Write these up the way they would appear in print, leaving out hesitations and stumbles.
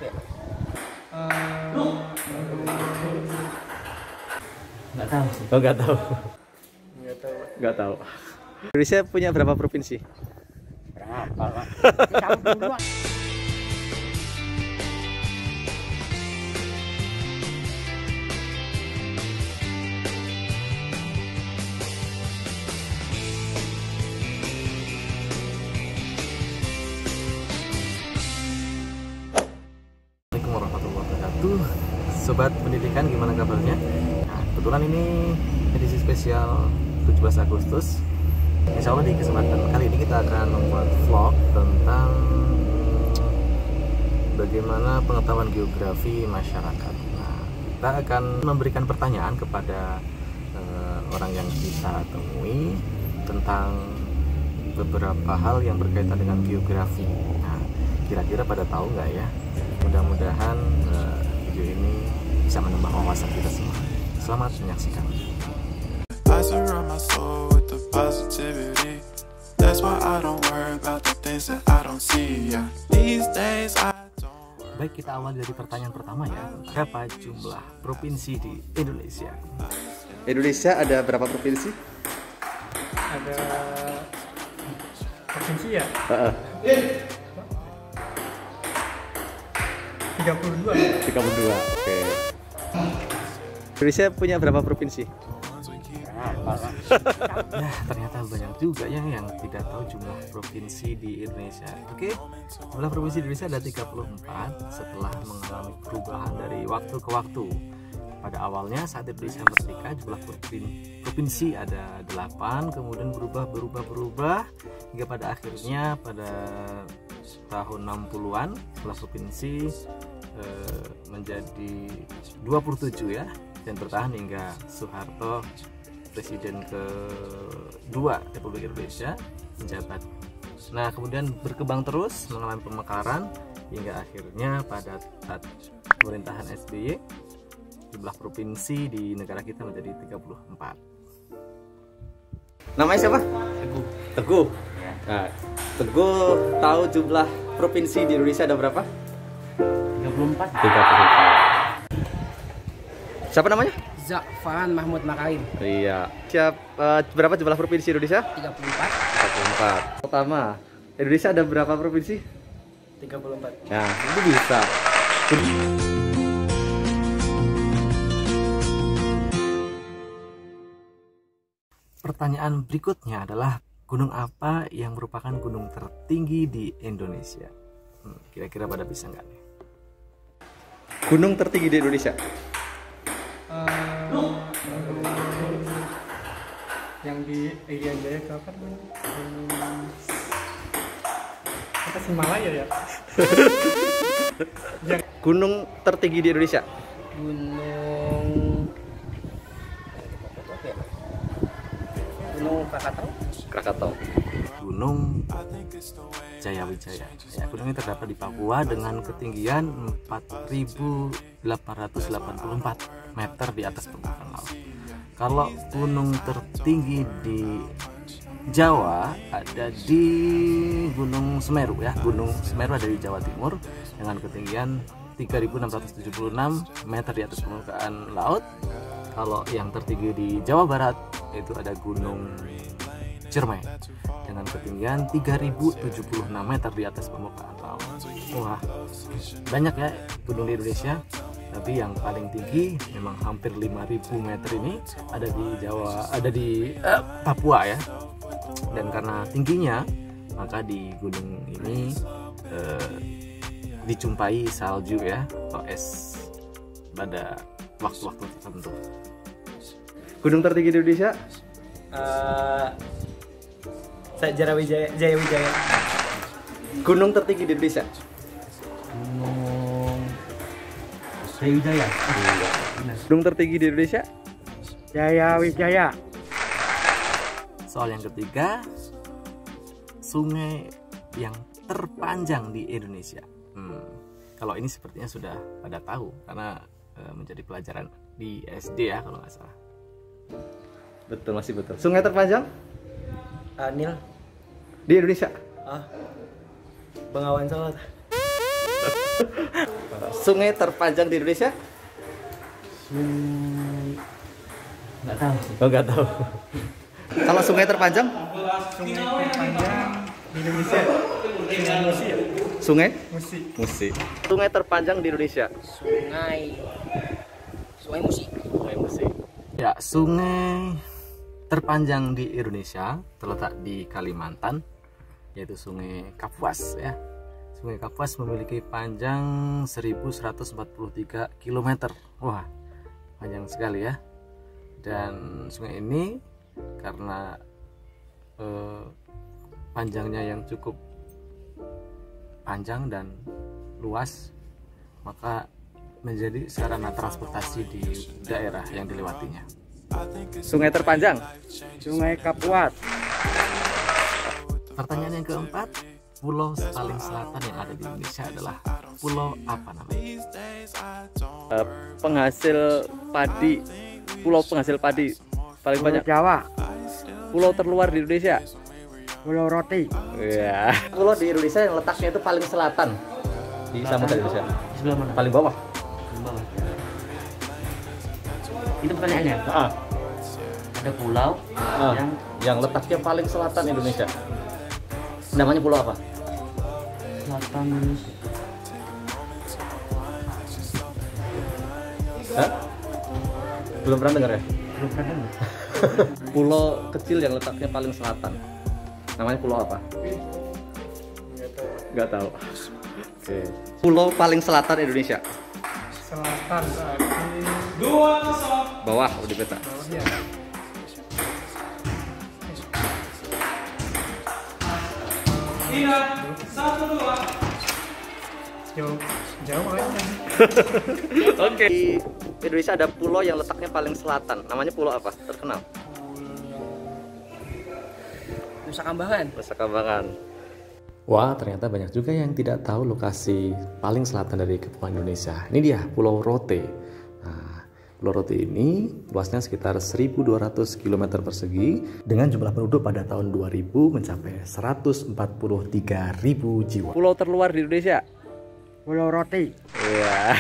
ya? Nggak tahu. Oh, nggak tahu. Nggak tahu. Nggak tahu. Indonesia punya berapa provinsi? Berapa Pak? Assalamualaikum warahmatullahi wabarakatuh. Sobat pendidikan, gimana kabarnya? Nah, kebetulan ini edisi spesial 17 Agustus. Insya Allah di kesempatan kali ini kita akan membuat vlog tentang bagaimana pengetahuan geografi masyarakat. Nah, kita akan memberikan pertanyaan kepada orang yang kita temui tentang beberapa hal yang berkaitan dengan geografi. Nah, kira-kira pada tahu nggak ya? Mudah-mudahan video ini bisa menambah wawasan kita semua. Selamat menyaksikan. I surround my soul with the positivity. That's why I don't worry about the things that I don't see. Yeah. These days I don't. Baik, kita awal dari pertanyaan pertama ya. Berapa jumlah provinsi di Indonesia? Indonesia ada berapa provinsi? Ada provinsi ya? 32. 32. Oke. Indonesia punya berapa provinsi? Ya, ternyata banyak juga ya yang tidak tahu jumlah provinsi di Indonesia. Oke, jumlah provinsi di Indonesia ada 34 setelah mengalami perubahan dari waktu ke waktu. Pada awalnya saat Indonesia merdeka jumlah provinsi ada 8, kemudian berubah hingga pada akhirnya pada tahun 60-an jumlah provinsi menjadi 27 ya, dan bertahan hingga Soeharto, Presiden kedua Republik Indonesia, menjabat. Nah, kemudian berkembang terus mengalami pemekaran hingga akhirnya pada saat pemerintahan SBY jumlah provinsi di negara kita menjadi 34. Namanya siapa? Teguh. Teguh. Nah, Teguh tahu jumlah provinsi di Indonesia ada berapa? 34. 34. Siapa namanya? Zafan Mahmud Makarim. Iya. Berapa jumlah provinsi Indonesia? 34. 34. Pertama, Indonesia ada berapa provinsi? 34. Nah, itu bisa. Pertanyaan berikutnya adalah gunung apa yang merupakan gunung tertinggi di Indonesia? Kira-kira pada bisa nggak nih? Gunung tertinggi di Indonesia? Yang di Irian Jaya itu apa namanya? Apa Himalaya ya? Gunung tertinggi di Indonesia? Gunung Krakatau. Krakatau. Gunung Jayawijaya. Ya, gunung ini terdapat di Papua dengan ketinggian 4.884 meter di atas permukaan laut. Kalau gunung tertinggi di Jawa ada di Gunung Semeru ya. Gunung Semeru ada di Jawa Timur dengan ketinggian 3.676 meter di atas permukaan laut. Kalau yang tertinggi di Jawa Barat itu ada Gunung Ciremai dengan ketinggian 3.076 meter di atas permukaan laut. Wah, banyak ya gunung di Indonesia, tapi yang paling tinggi memang hampir 5.000 meter ini ada di Papua ya. Dan karena tingginya, maka di gunung ini dijumpai salju ya, atau es pada waktu-waktu tertentu. Gunung tertinggi di Indonesia? Jayawijaya. Gunung tertinggi di Indonesia? Gunung Jayawijaya. Gunung tertinggi di Indonesia? Jayawijaya. Soal yang ketiga, sungai yang terpanjang di Indonesia. Kalau ini sepertinya sudah pada tahu karena menjadi pelajaran di SD ya kalau nggak salah. Betul, masih betul. Sungai terpanjang? Nil. Di Indonesia? Bengawan Solo. Sungai terpanjang di Indonesia? Nggak tahu. Oh, nggak tahu. Kalau sungai terpanjang? Sungai terpanjang di Indonesia. Musi ya? Sungai? Musi. Musi. Sungai terpanjang di Indonesia? Sungai Musi. Sungai Musi. Ya, sungai terpanjang di Indonesia terletak di Kalimantan, yaitu Sungai Kapuas ya. Sungai Kapuas memiliki panjang 1143 km. Wah, panjang sekali ya. Dan sungai ini karena panjangnya yang cukup panjang dan luas, maka menjadi sarana transportasi di daerah yang dilewatinya. Sungai terpanjang? Sungai Kapuas. Pertanyaan yang keempat, pulau paling selatan yang ada di Indonesia adalah pulau apa namanya? Penghasil padi, pulau penghasil padi paling Pulau banyak. Jawa. Pulau terluar di Indonesia? Pulau Roti. Ya. Pulau di Indonesia yang letaknya itu paling selatan di Samudra Indonesia. Sebelah mana? Paling bawah. Bawah. Itu pertanyaannya. Ada pulau Yang letaknya paling selatan Indonesia. Namanya pulau apa? selatan Indonesia. Hah? Belum pernah dengar ya? Belum pernah dengar. Pulau kecil yang letaknya paling selatan. Namanya pulau apa? Nggak tahu. Oke. Pulau paling selatan Indonesia. Selatan berarti Bawah di peta. bawah ya. Jauh, jauh aja. Oke. Di Indonesia ada pulau yang letaknya paling selatan. Namanya pulau apa? Terkenal. Nusa Kambangan. Nusa Kambangan. Wah, ternyata banyak juga yang tidak tahu lokasi paling selatan dari Kepulauan Indonesia. Ini dia, Pulau Rote. Nah, Pulau Rote ini luasnya sekitar 1.200 km persegi dengan jumlah penduduk pada tahun 2000 mencapai 143.000 jiwa. Pulau terluar di Indonesia? Pulau Roti. Iya.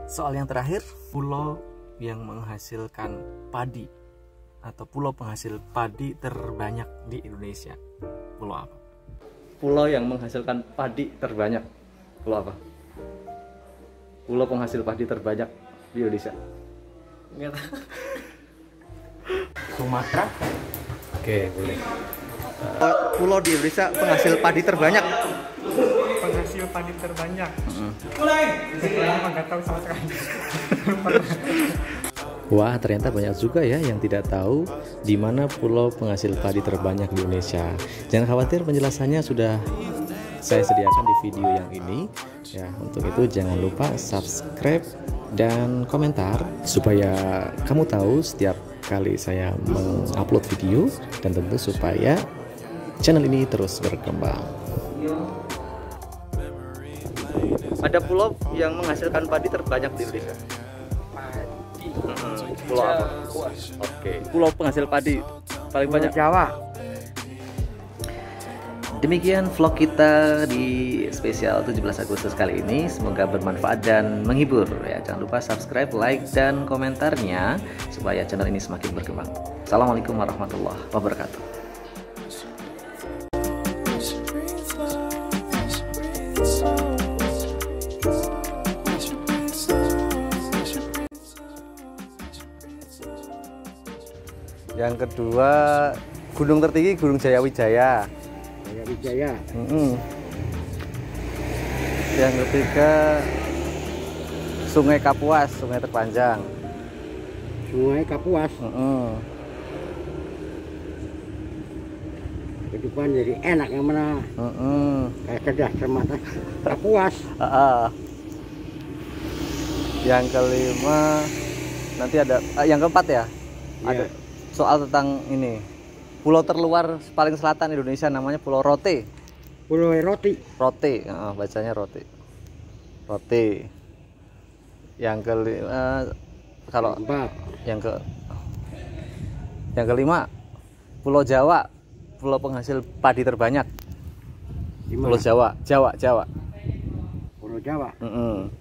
Soal yang terakhir, pulau yang menghasilkan padi atau pulau penghasil padi terbanyak di Indonesia. Pulau apa? Pulau yang menghasilkan padi terbanyak. Pulau apa? Pulau penghasil padi terbanyak di Indonesia. Nggak tahu. Sumatera. Oke, boleh. Pulau di Indonesia penghasil padi terbanyak. Penghasil padi terbanyak. Saya nggak tahu sama sekali. Wah, ternyata banyak juga ya yang tidak tahu di mana pulau penghasil padi terbanyak di Indonesia. Jangan khawatir, penjelasannya sudah saya sediakan di video yang ini. Ya, untuk itu jangan lupa subscribe dan komentar supaya kamu tahu setiap kali saya mengupload video, dan tentu supaya channel ini terus berkembang. Ada pulau yang menghasilkan padi terbanyak di Indonesia. Pulau apa? Oke. Pulau penghasil padi paling banyak. Jawa. Demikian vlog kita di spesial 17 Agustus kali ini. Semoga bermanfaat dan menghibur ya. Jangan lupa subscribe, like, dan komentarnya supaya channel ini semakin berkembang. Assalamualaikum warahmatullahi wabarakatuh. Yang kedua, gunung tertinggi Gunung Jayawijaya. Wijaya. Yang ketiga, Sungai Kapuas, sungai terpanjang. Sungai Kapuas. Kehidupan jadi enak yang mana? Kayak cerdas cermat. Kapuas. Yang kelima, nanti ada yang keempat ya. Ada soal tentang ini. Pulau terluar paling selatan Indonesia namanya Pulau Rote. Pulau Roti. Rote, bacanya Rote. Rote. Yang kelima, kalau yang kelima, Pulau Jawa, pulau penghasil padi terbanyak. Pulau Jawa. Pulau Pulau Jawa. Mm-mm.